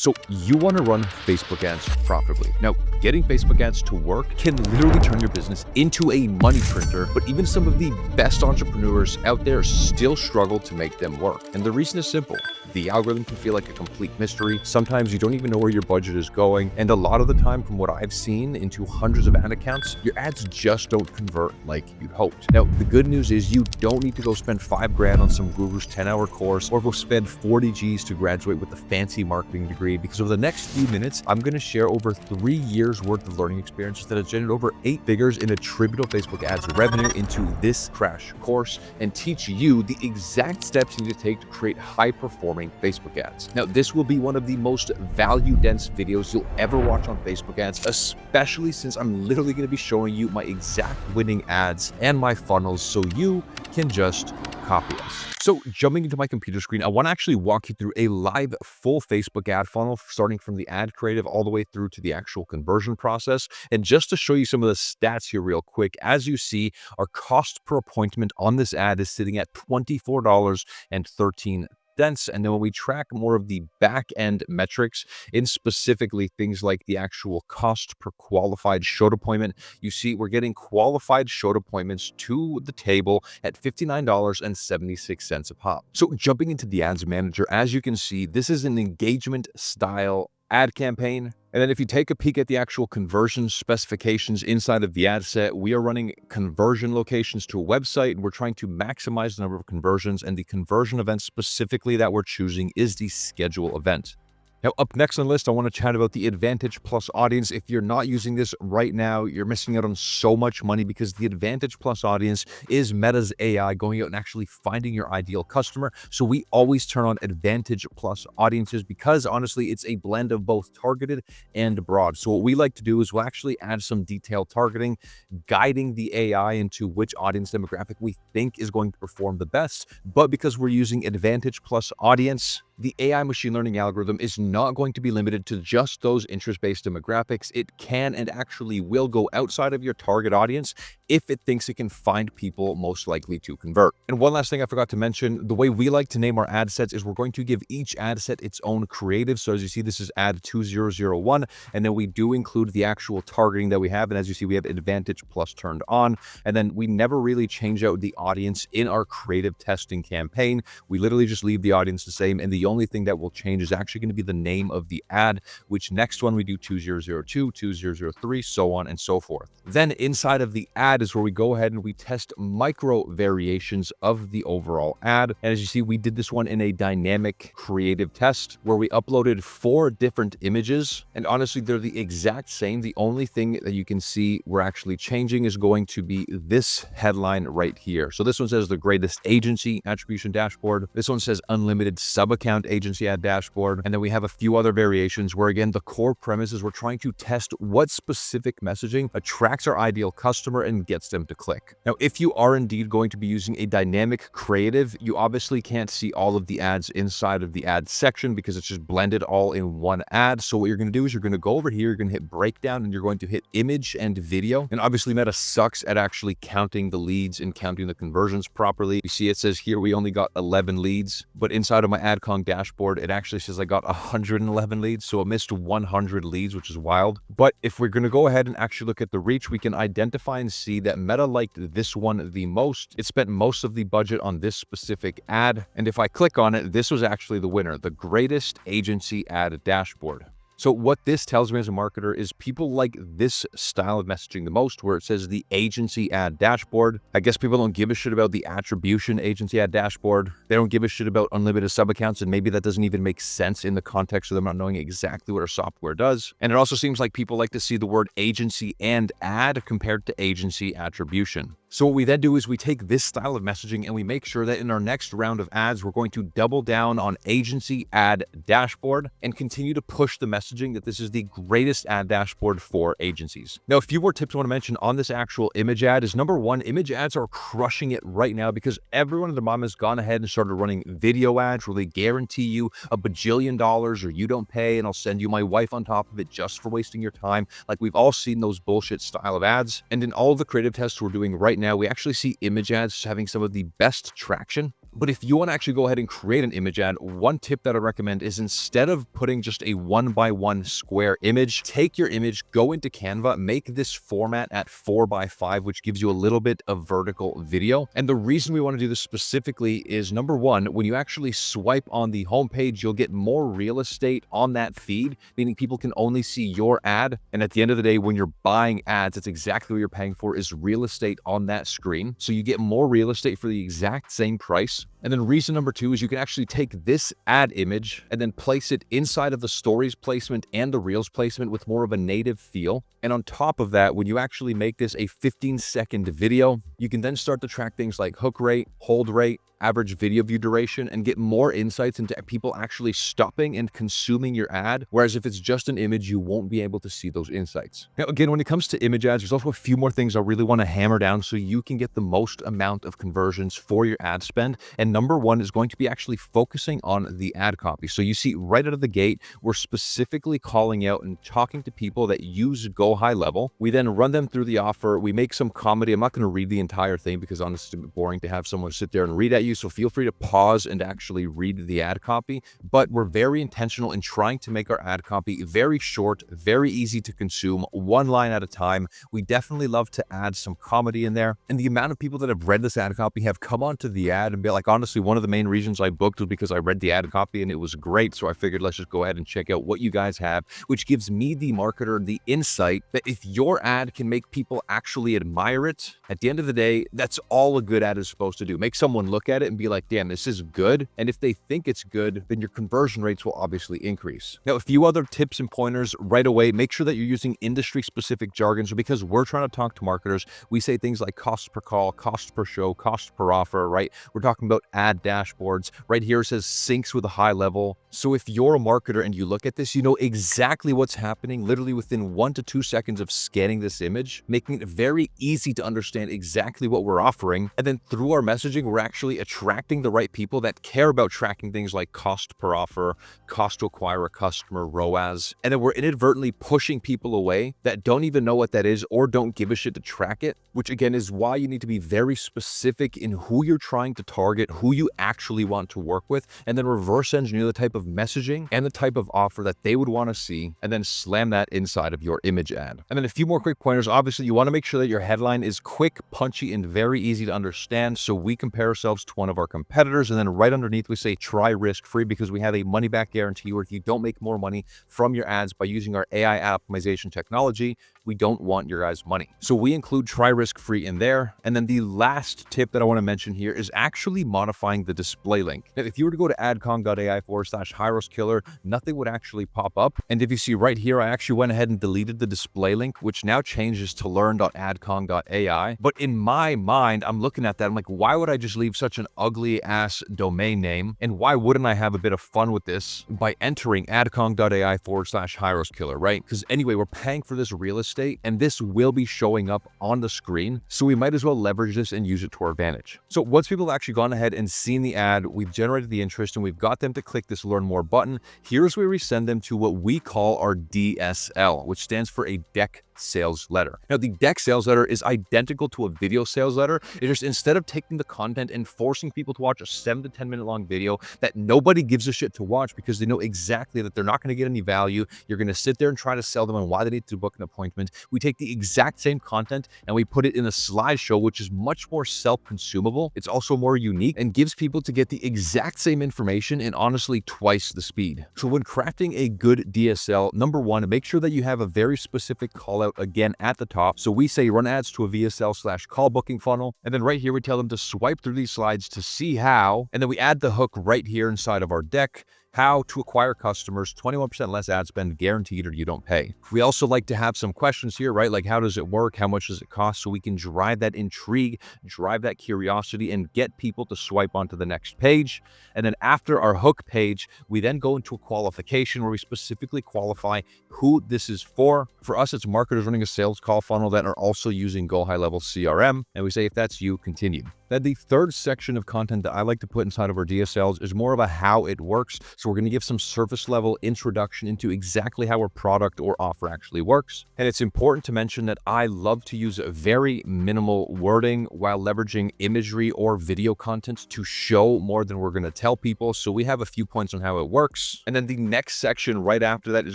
So you want to run Facebook ads profitably. Now, getting Facebook ads to work can literally turn your business into a money printer, but even some of the best entrepreneurs out there still struggle to make them work. And the reason is simple. The algorithm can feel like a complete mystery. Sometimes you don't even know where your budget is going. And a lot of the time, from what I've seen into hundreds of ad accounts, your ads just don't convert like you'd hoped. Now, the good news is you don't need to go spend $5,000 on some guru's 10-hour course or go spend 40 G's to graduate with a fancy marketing degree, because over the next few minutes, I'm going to share over 3 years worth of learning experiences that have generated over 8 figures in attributable Facebook ads revenue into this crash course and teach you the exact steps you need to take to create high-performing Facebook ads. Now, this will be one of the most value-dense videos you'll ever watch on Facebook ads, especially since I'm literally going to be showing you my exact winning ads and my funnels so you can just copy us. So jumping into my computer screen, I want to actually walk you through a live full Facebook ad funnel, starting from the ad creative all the way through to the actual conversion process. And just to show you some of the stats here real quick, as you see, our cost per appointment on this ad is sitting at $24.13. And then when we track more of the back end metrics in specifically things like the actual cost per qualified showed appointment, you see we're getting qualified showed appointments to the table at $59.76 a pop. So jumping into the ads manager, as you can see, this is an engagement style ad campaign. And then if you take a peek at the actual conversion specifications inside of the ad set, we are running conversion locations to a website, and we're trying to maximize the number of conversions, and the conversion event specifically that we're choosing is the schedule event. Now, up next on the list, I want to chat about the Advantage Plus audience. If you're not using this right now, you're missing out on so much money, because the Advantage Plus audience is Meta's AI going out and actually finding your ideal customer. So we always turn on Advantage Plus audiences because honestly, it's a blend of both targeted and broad. So what we like to do is we'll actually add some detailed targeting, guiding the AI into which audience demographic we think is going to perform the best. But because we're using Advantage Plus audience, the AI machine learning algorithm is not going to be limited to just those interest-based demographics. It can and actually will go outside of your target audience if it thinks it can find people most likely to convert. And one last thing I forgot to mention, the way we like to name our ad sets is we're going to give each ad set its own creative. So as you see, this is ad 2001, and then we do include the actual targeting that we have. And as you see, we have Advantage Plus turned on, and then we never really change out the audience in our creative testing campaign. We literally just leave the audience the same, and the only thing that will change is actually going to be the name of the ad, which next one we do 2002, 2003, so on and so forth. Then inside of the ad is where we go ahead and we test micro variations of the overall ad. And as you see, we did this one in a dynamic creative test where we uploaded 4 different images, and honestly, they're the exact same. The only thing that you can see we're actually changing is going to be this headline right here. So this one says the greatest agency attribution dashboard. This one says unlimited sub-account agency ad dashboard. And then we have a few other variations where, again, the core premise is we're trying to test what specific messaging attracts our ideal customer and gets them to click. Now, if you are indeed going to be using a dynamic creative, you obviously can't see all of the ads inside of the ad section because it's just blended all in one ad. So what you're going to do is you're going to go over here, you're going to hit breakdown, and you're going to hit image and video. And obviously Meta sucks at actually counting the leads and counting the conversions properly. You see it says here we only got 11 leads, but inside of my AdCon dashboard, it actually says I got 111 leads. So it missed 100 leads, which is wild. But if we're going to go ahead and actually look at the reach, we can identify and see that Meta liked this one the most. It spent most of the budget on this specific ad. And if I click on it, this was actually the winner, the greatest agency ad dashboard. So what this tells me as a marketer is people like this style of messaging the most, where it says the agency ad dashboard. I guess people don't give a shit about the attribution agency ad dashboard. They don't give a shit about unlimited sub accounts, and maybe that doesn't even make sense in the context of them not knowing exactly what our software does. And it also seems like people like to see the word agency and ad compared to agency attribution. So what we then do is we take this style of messaging and we make sure that in our next round of ads, we're going to double down on agency ad dashboard and continue to push the messaging that this is the greatest ad dashboard for agencies. Now, a few more tips I want to mention on this actual image ad is, number one, image ads are crushing it right now because everyone and their mom has gone ahead and started running video ads where they guarantee you $1 bajillion or you don't pay and I'll send you my wife on top of it just for wasting your time. Like, we've all seen those bullshit style of ads. And in all of the creative tests we're doing right now, we actually see image ads having some of the best traction. But if you want to actually go ahead and create an image ad, one tip that I recommend is instead of putting just a 1x1 square image, take your image, go into Canva, make this format at 4x5, which gives you a little bit of vertical video. And the reason we want to do this specifically is, number one, when you actually swipe on the homepage, you'll get more real estate on that feed, meaning people can only see your ad. And at the end of the day, when you're buying ads, it's exactly what you're paying for, is real estate on that screen. So you get more real estate for the exact same price. And then reason number two is you can actually take this ad image and then place it inside of the stories placement and the reels placement with more of a native feel. And on top of that, when you actually make this a 15-second video, you can then start to track things like hook rate, hold rate, average video view duration, and get more insights into people actually stopping and consuming your ad. Whereas if it's just an image, you won't be able to see those insights. Now, again, when it comes to image ads, there's also a few more things I really want to hammer down so you can get the most amount of conversions for your ad spend. And number one is going to be actually focusing on the ad copy. So you see right out of the gate, we're specifically calling out and talking to people that use Go High Level. We then run them through the offer. We make some comedy. I'm not going to read the entire thing because honestly, it's a bit boring to have someone sit there and read at you. So feel free to pause and actually read the ad copy. But we're very intentional in trying to make our ad copy very short, very easy to consume, one line at a time. We definitely love to add some comedy in there. And the amount of people that have read this ad copy have come onto the ad and be like, honestly, one of the main reasons I booked was because I read the ad copy and it was great. So I figured let's just go ahead and check out what you guys have, which gives me, the marketer, the insight that if your ad can make people actually admire it, at the end of the day, that's all a good ad is supposed to do. Make someone look at it and be like, damn, this is good. And if they think it's good, then your conversion rates will obviously increase. Now, a few other tips and pointers right away, make sure that you're using industry specific jargon. So because we're trying to talk to marketers, we say things like cost per call, cost per show, cost per offer, right? We're talking about ad dashboards. Right here it says syncs with a high level. So if you're a marketer and you look at this, you know exactly what's happening literally within 1 to 2 seconds of scanning this image, making it very easy to understand exactly what we're offering. And then through our messaging, we're actually attracting the right people that care about tracking things like cost per offer, cost to acquire a customer, ROAS. And then we're inadvertently pushing people away that don't even know what that is or don't give a shit to track it, which again is why you need to be very specific in who you're trying to target, who you actually want to work with, and then reverse engineer the type of messaging and the type of offer that they would want to see, and then slam that inside of your image ad. And then a few more quick pointers. Obviously, you want to make sure that your headline is quick, punchy, and very easy to understand. So we compare ourselves to one of our competitors, and then right underneath we say try risk-free because we have a money-back guarantee where if you don't make more money from your ads by using our AI optimization technology, we don't want your guys' money. So we include try risk-free in there. And then the last tip that I want to mention here is actually modifying the display link. Now, if you were to go to adcong.ai/HiRosKiller, nothing would actually pop up. And if you see right here, I actually went ahead and deleted the display link, which now changes to learn.adcong.ai. But in my mind, I'm looking at that, I'm like, why would I just leave such an ugly ass domain name? And why wouldn't I have a bit of fun with this by entering adcong.ai/HiRosKiller, right? Because anyway, we're paying for this real estate and this will be showing up on the screen. So we might as well leverage this and use it to our advantage. So once people have actually gone ahead and seen the ad, we've generated the interest and we've got them to click this learn more button. Here's where we send them to what we call our DSL, which stands for a deck sales letter. Now, the deck sales letter is identical to a video sales letter. It's just instead of taking the content and forcing people to watch a 7 to 10 minute long video that nobody gives a shit to watch because they know exactly that they're not going to get any value, you're going to sit there and try to sell them on why they need to book an appointment. We take the exact same content and we put it in a slideshow, which is much more self-consumable. It's also more unique and gives people to get the exact same information in honestly twice the speed. So when crafting a good DSL, number one, make sure that you have a very specific call out again at the top. So we say run ads to a VSL/call booking funnel. And then right here, we tell them to swipe through these slides to see how, and then we add the hook right here inside of our deck. How to acquire customers, 21% less ad spend guaranteed or you don't pay. We also like to have some questions here, right? Like how does it work? How much does it cost? So we can drive that intrigue, drive that curiosity and get people to swipe onto the next page. And then after our hook page, we then go into a qualification where we specifically qualify who this is for. For us, it's marketers running a sales call funnel that are also using Go High Level CRM. And we say, if that's you, continue. Then the third section of content that I like to put inside of our DSLs is more of a how it works. So we're going to give some surface level introduction into exactly how our product or offer actually works. And it's important to mention that I love to use very minimal wording while leveraging imagery or video content to show more than we're going to tell people. So we have a few points on how it works. And then the next section right after that is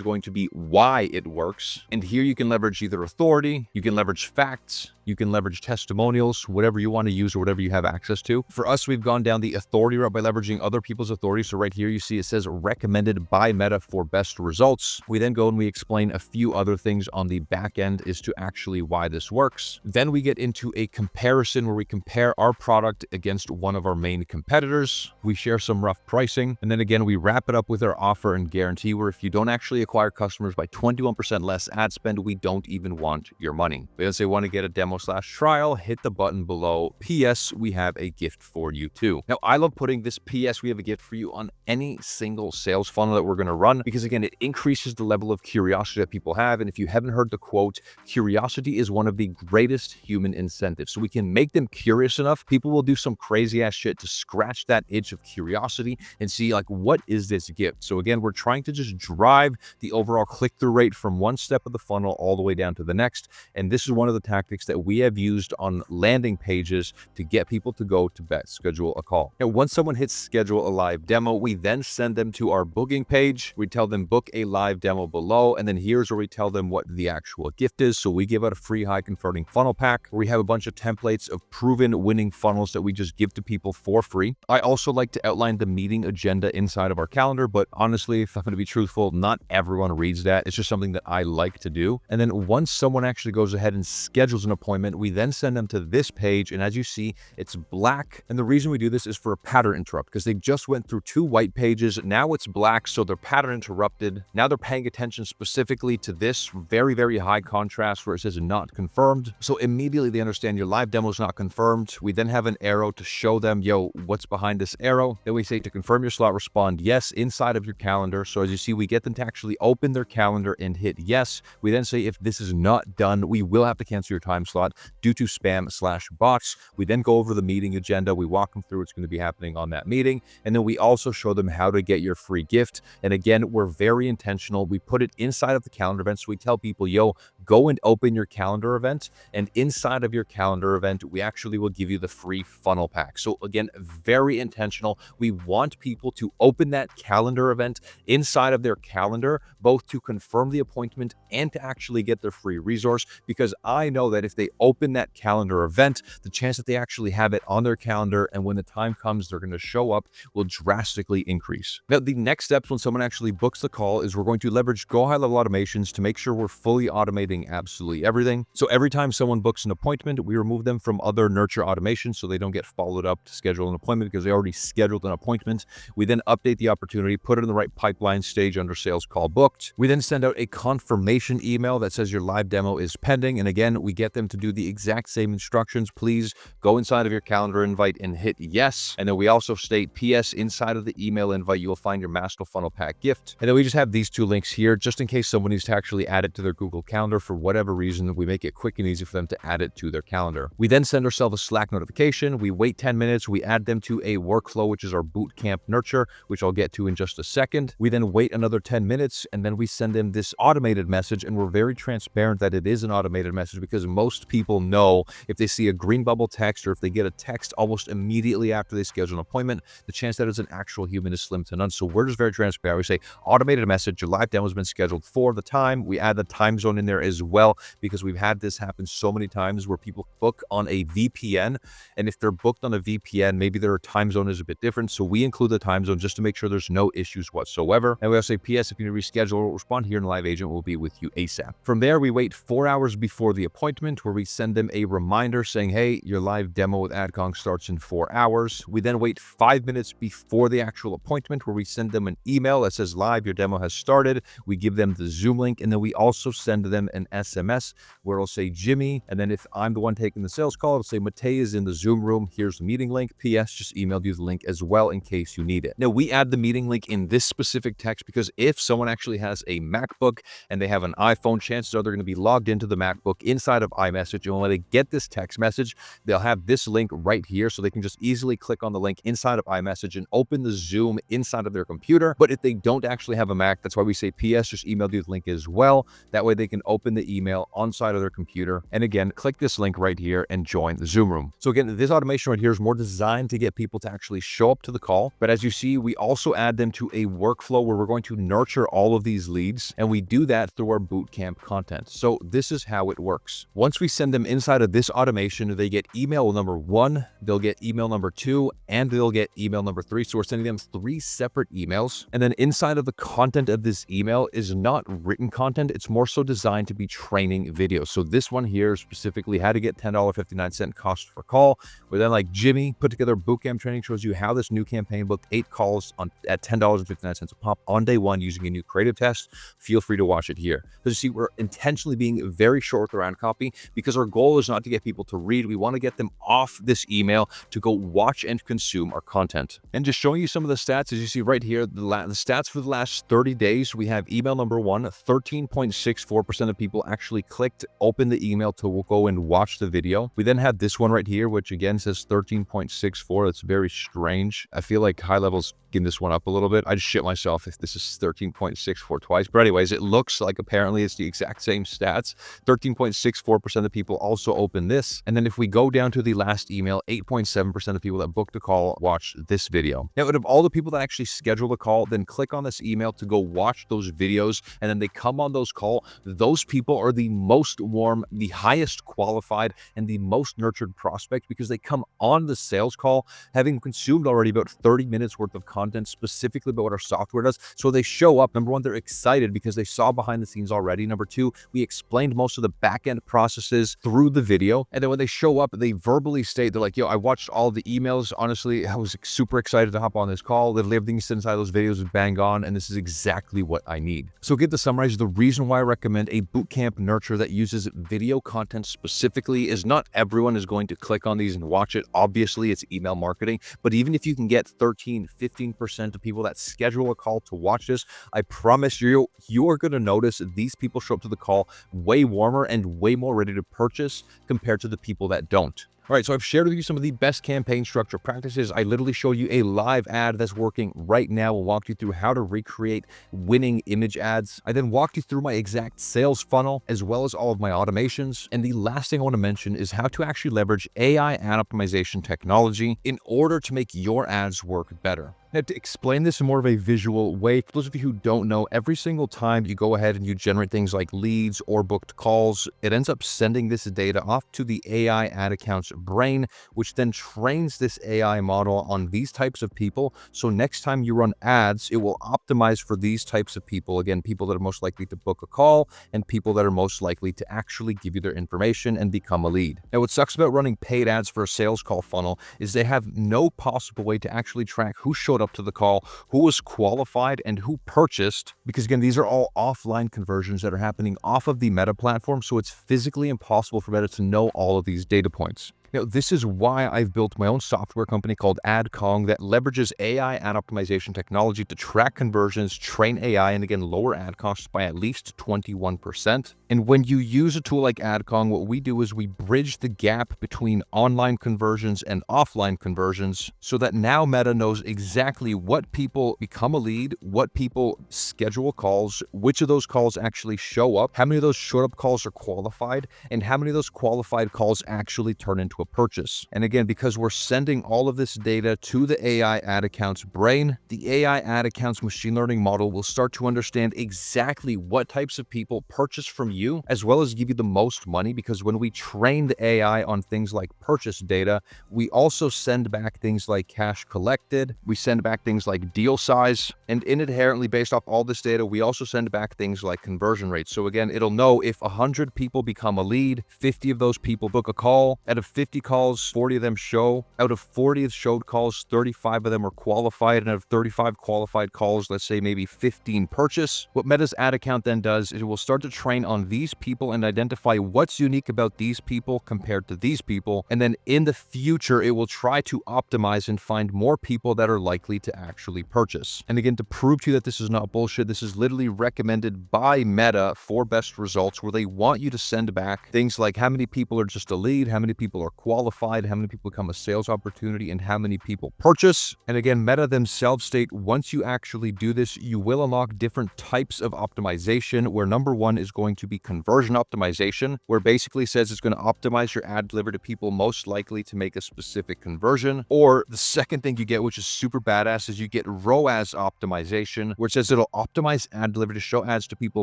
going to be why it works. And here you can leverage either authority, you can leverage facts, you can leverage testimonials, whatever you want to use or whatever you have access to. For us, we've gone down the authority route by leveraging other people's authority. So right here, you see it says recommended by Meta for best results. We then go and we explain a few other things on the back end as to actually why this works. Then we get into a comparison where we compare our product against one of our main competitors. We share some rough pricing. And then again, we wrap it up with our offer and guarantee where if you don't actually acquire customers by 21% less ad spend, we don't even want your money. We then say want to get a demo/trial, hit the button below. PS, we have a gift for you too. Now, I love putting this PS, we have a gift for you on any single sales funnel that we're going to run because again, it increases the level of curiosity that people have. And if you haven't heard the quote, curiosity is one of the greatest human incentives. So we can make them curious enough. People will do some crazy ass shit to scratch that itch of curiosity and see like, what is this gift? So again, we're trying to just drive the overall click-through rate from one step of the funnel all the way down to the next. And this is one of the tactics that we have used on landing pages to get people to go to schedule a call. Now, once someone hits schedule a live demo, we then send them to our booking page. We tell them book a live demo below. And then here's where we tell them what the actual gift is. So we give out a free high converting funnel pack where we have a bunch of templates of proven winning funnels that we just give to people for free. I also like to outline the meeting agenda inside of our calendar, but honestly, if I'm going to be truthful, not everyone reads that. It's just something that I like to do. And then once someone actually goes ahead and schedules an appointment, we then send them to this page. And as you see, it's black. And the reason we do this is for a pattern interrupt because they just went through 2 white pages. Now it's black. So their pattern interrupted. Now they're paying attention specifically to this very, very high contrast where it says not confirmed. So immediately they understand your live demo is not confirmed. We then have an arrow to show them, yo, what's behind this arrow? Then we say to confirm your slot, respond yes inside of your calendar. So as you see, we get them to actually open their calendar and hit yes. We then say if this is not done, we will have to cancel your time slot due to spam/bots. We then go over the meeting agenda. We walk them through what's going to be happening on that meeting. And then we also show them how to get your free gift. And again, we're very intentional. We put it inside of the calendar event. So we tell people, yo, go and open your calendar event. And inside of your calendar event, we actually will give you the free funnel pack. So again, very intentional. We want people to open that calendar event inside of their calendar, both to confirm the appointment and to actually get their free resource, because I know that if they open that calendar event, the chance that they actually have it on their calendar and when the time comes, they're going to show up will drastically increase. Now, the next steps when someone actually books the call is we're going to leverage Go High Level automations to make sure we're fully automating absolutely everything. So every time someone books an appointment, we remove them from other nurture automations so they don't get followed up to schedule an appointment because they already scheduled an appointment. We then update the opportunity, put it in the right pipeline stage under sales call booked. We then send out a confirmation email that says your live demo is pending. And again, we get them to do the exact same instructions. Please go inside of your calendar invite and hit yes. And then we also state PS inside of the email invite, you will find your master funnel pack gift. And then we just have these 2 links here just in case someone needs to actually add it to their Google Calendar for whatever reason. We make it quick and easy for them to add it to their calendar. We then send ourselves a Slack notification. We wait 10 minutes. We add them to a workflow, which is our bootcamp nurture, which I'll get to in just a second. We then wait another 10 minutes and then we send them this automated message. And we're very transparent that it is an automated message because most people know if they see a green bubble text or if they get a text almost immediately after they schedule an appointment, the chance that it's an actual human is slim to none. So we're just very transparent. We say automated message, your live demo has been scheduled for the time. We add the time zone in there as well because we've had this happen so many times where people book on a VPN. And if they're booked on a VPN, maybe their time zone is a bit different. So we include the time zone just to make sure there's no issues whatsoever. And we also say, PS, if you need to reschedule, respond here and live agent will be with you ASAP. From there, we wait 4 hours before the appointment where we send them a reminder saying, hey, your live demo with AdConc starts in 4 hours. We then wait 5 minutes before the actual appointment where we send them an email that says live, your demo has started. We give them the Zoom link. And then we also send them an SMS where it'll say Jimmy. And then if I'm the one taking the sales call, it'll say Matei is in the Zoom room. Here's the meeting link. PS, just emailed you the link as well in case you need it. Now, we add the meeting link in this specific text because if someone actually has a MacBook and they have an iPhone, chances are they're going to be logged into the MacBook inside of iMessage message. And when they get this text message, they'll have this link right here, so they can just easily click on the link inside of iMessage and open the Zoom inside of their computer. But if they don't actually have a Mac, that's why we say PS, just email the link as well. That way they can open the email on side of their computer. And again, click this link right here and join the Zoom room. So again, this automation right here is more designed to get people to actually show up to the call. But as you see, we also add them to a workflow where we're going to nurture all of these leads. And we do that through our bootcamp content. So this is how it works. Once we send them inside of this automation, they get email number 1, they'll get email number 2, and they'll get email number 3. So we're sending them 3 separate emails. And then inside of the content of this email is not written content. It's more so designed to be training videos. So this one here specifically, how to get $10.59 cost per call. Where then like Jimmy put together bootcamp training, shows you how this new campaign booked 8 calls at $10.59 a pop on day 1 using a new creative test. Feel free to watch it here. So you see, we're intentionally being very short around copy because our goal is not to get people to read. We want to get them off this email to go watch and consume our content. And just showing you some of the stats, as you see right here, the stats for the last 30 days, we have email number 1, 13.64% of people actually clicked open the email to go and watch the video. We then have this one right here, which again says 13.64. That's very strange. I feel like high levels getting this one up a little bit. I just shit myself if this is 13.64 twice. But anyways, it looks like apparently it's the exact same stats. 13.64% of people also open this. And then if we go down to the last email, 8.7% of people that booked a call watched this video. Now, out of all the people that actually schedule a call, then click on this email to go watch those videos, and then they come on those calls, those people are the most warm, the highest qualified, and the most nurtured prospect because they come on the sales call having consumed already about 30 minutes worth of content specifically about what our software does. So they show up. Number 1, they're excited because they saw behind the scenes already. Number 2, we explained most of the back-end processes through the video. And then when they show up, they verbally state, they're like, yo, I watched all the emails. Honestly, I was super excited to hop on this call. Literally everything inside those videos is bang on, and this is exactly what I need. So again, to summarize, the reason why I recommend a bootcamp nurture that uses video content specifically is not everyone is going to click on these and watch it. Obviously, it's email marketing. But even if you can get 13, 15% of people that schedule a call to watch this, I promise you are going to notice these people show up to the call way warmer and way more ready to purchase compared to the people that don't. All right, so I've shared with you some of the best campaign structure practices. I literally showed you a live ad that's working right now. We'll walk you through how to recreate winning image ads. I then walked you through my exact sales funnel as well as all of my automations. And the last thing I want to mention is how to actually leverage AI ad optimization technology in order to make your ads work better. Now, to explain this in more of a visual way, for those of you who don't know, every single time you go ahead and you generate things like leads or booked calls, it ends up sending this data off to the AI ad account's brain, which then trains this AI model on these types of people. So next time you run ads, it will optimize for these types of people. Again, people that are most likely to book a call and people that are most likely to actually give you their information and become a lead. Now, what sucks about running paid ads for a sales call funnel is they have no possible way to actually track who showed up to the call, who was qualified, and who purchased, because again, these are all offline conversions that are happening off of the Meta platform, so it's physically impossible for Meta to know all of these data points. Now, this is why I've built my own software company called AdKong that leverages AI ad optimization technology to track conversions, train AI, and again, lower ad costs by at least 21%. And when you use a tool like AdKong, what we do is we bridge the gap between online conversions and offline conversions so that now Meta knows exactly what people become a lead, what people schedule calls, which of those calls actually show up, how many of those showed up calls are qualified, and how many of those qualified calls actually turn into a purchase. And again, because we're sending all of this data to the AI ad account's brain, the AI ad account's machine learning model will start to understand exactly what types of people purchase from you, as well as give you the most money, because when we train the AI on things like purchase data, we also send back things like cash collected, we send back things like deal size, and inherently based off all this data, we also send back things like conversion rates. So again, it'll know if 100 people become a lead, 50 of those people book a call. Out of 50 50 calls, 40 of them show. Out of 40 showed calls, 35 of them are qualified, and out of 35 qualified calls, let's say maybe 15 purchase. What Meta's ad account then does is it will start to train on these people and identify what's unique about these people compared to these people, and then in the future, it will try to optimize and find more people that are likely to actually purchase. And again, to prove to you that this is not bullshit, this is literally recommended by Meta for best results, where they want you to send back things like how many people are just a lead, how many people are qualified, how many people become a sales opportunity, and how many people purchase. And again, Meta themselves state once you actually do this, you will unlock different types of optimization, where number one is going to be conversion optimization, where basically says it's going to optimize your ad delivery to people most likely to make a specific conversion. Or the second thing you get, which is super badass, is you get ROAS optimization, where it says it'll optimize ad delivery to show ads to people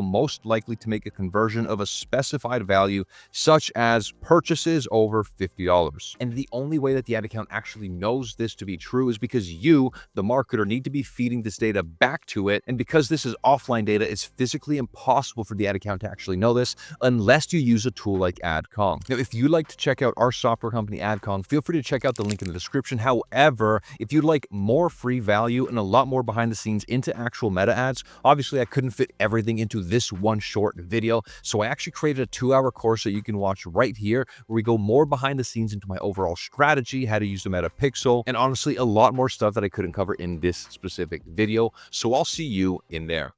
most likely to make a conversion of a specified value, such as purchases over $50. And the only way that the ad account actually knows this to be true is because you, the marketer, need to be feeding this data back to it. And because this is offline data, it's physically impossible for the ad account to actually know this unless you use a tool like AdCong. Now, if you'd like to check out our software company AdCong, feel free to check out the link in the description. However, if you'd like more free value and a lot more behind the scenes into actual Meta ads, obviously I couldn't fit everything into this one short video, so I actually created a 2-hour course that you can watch right here, where we go more behind the scenes into my overall strategy, how to use the Meta Pixel, and honestly a lot more stuff that I couldn't cover in this specific video. So I'll see you in there.